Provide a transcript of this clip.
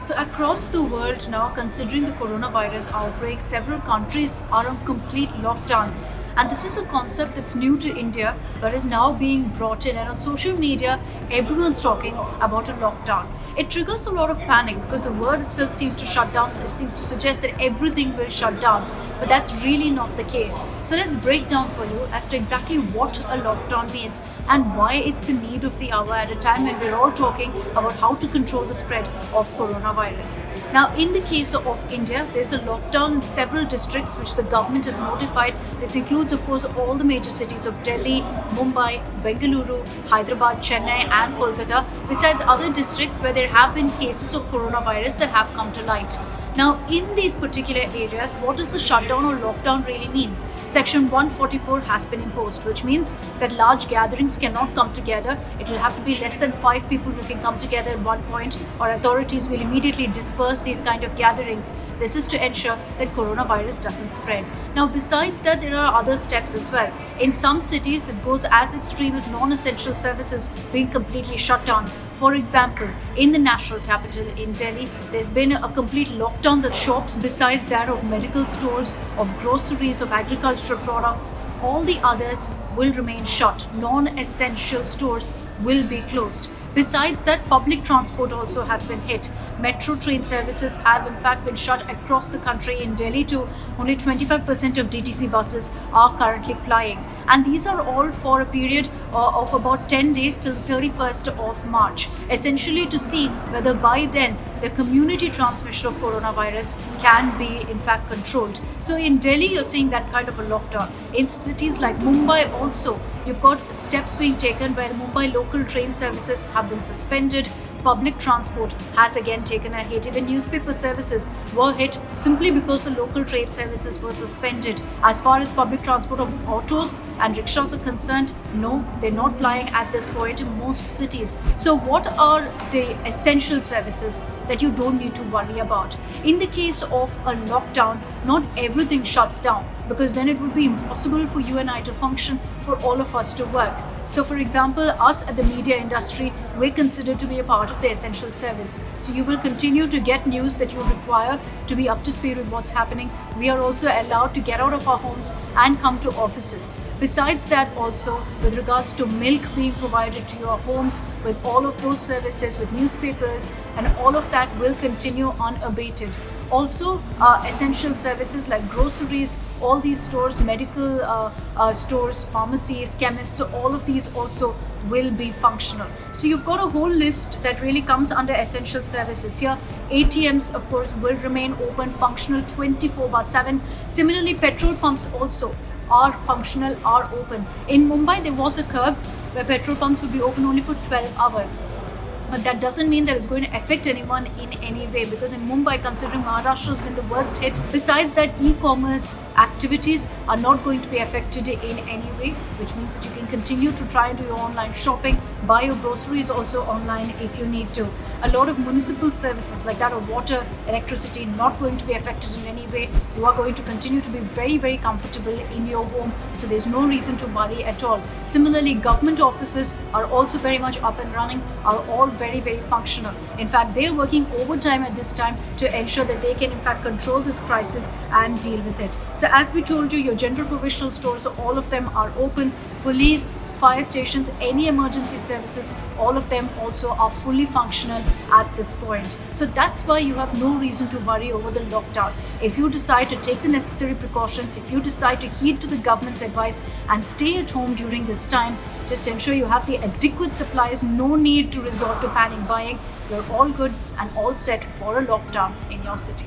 So, across the world now, considering the coronavirus outbreak, several countries are on complete lockdown. And this is a concept that's new to India but is now being brought in. And on social media, everyone's talking about a lockdown. It triggers a lot of panic because the word itself seems to shut down, it seems to suggest that everything will shut down. But that's really not the case. So let's break down for you as to exactly what a lockdown means and why it's the need of the hour at a time when we're all talking about how to control the spread of coronavirus. Now, in the case of India, there's a lockdown in several districts which the government has notified. This includes, of course, all the major cities of Delhi, Mumbai, Bengaluru, Hyderabad, Chennai, and Kolkata, besides other districts where there have been cases of coronavirus that have come to light. Now, in these particular areas, what does the shutdown or lockdown really mean? Section 144 has been imposed, which means that large gatherings cannot come together. It will have to be less than 5 people who can come together at one point, or authorities will immediately disperse these kind of gatherings. This is to ensure that coronavirus doesn't spread. Now, besides that, there are other steps as well. In some cities, it goes as extreme as non-essential services being completely shut down. For example, in the national capital in Delhi, there's been a complete lockdown that shops, besides that of medical stores, of groceries, of agricultural products, all the others will remain shut. Non-essential stores will be closed. Besides that, public transport also has been hit. Metro train services have in fact been shut across the country. In Delhi too, only 25% of DTC buses are currently plying. And these are all for a period of about 10 days till the 31st of March, essentially to see whether by then the community transmission of coronavirus can be in fact controlled. So in Delhi, you're seeing that kind of a lockdown. In cities like Mumbai also, you've got steps being taken where the Mumbai local train services have been suspended. Public transport has again taken a hit. Even newspaper services were hit simply because the local train services were suspended. As far as public transport of autos and rickshaws are concerned, no, they're not plying at this point in most cities. So what are the essential services that you don't need to worry about? In the case of a lockdown, not everything shuts down, because then it would be impossible for you and I to function, for all of us to work. So for example, us at the media industry, we're considered to be a part of the essential service. So you will continue to get news that you require to be up to speed with what's happening. We are also allowed to get out of our homes and come to offices. Besides that, also with regards to milk being provided to your homes, with all of those services, with newspapers, and all of that will continue unabated. Also, essential services like groceries, all these stores, medical stores, pharmacies, chemists, so all of these also will be functional. So you've got a whole list that really comes under essential services here. ATMs, of course, will remain open, functional 24/7. Similarly, petrol pumps also are functional, are open. In Mumbai, there was a curb where petrol pumps would be open only for 12 hours. But that doesn't mean that it's going to affect anyone in any way, because in Mumbai, considering Maharashtra has been the worst hit, besides that, e-commerce activities are not going to be affected in any way, which means that you can continue to try and do your online shopping, buy your groceries also online if you need to. A lot of municipal services like that of water, electricity, not going to be affected in any way. You are going to continue to be very, very comfortable in your home, so there's no reason to worry at all. Similarly, government offices are also very much up and running, are all very, very functional. In fact, they're working overtime at this time to ensure that they can in fact control this crisis and deal with it. So as we told you, your general provisional stores, all of them are open. Police, fire stations, any emergency services, all of them also are fully functional at this point. So that's why you have no reason to worry over the lockdown. If you decide to take the necessary precautions, if you decide to heed to the government's advice and stay at home during this time, just ensure you have the adequate supplies, no need to resort to panic buying. You're all good and all set for a lockdown in your city.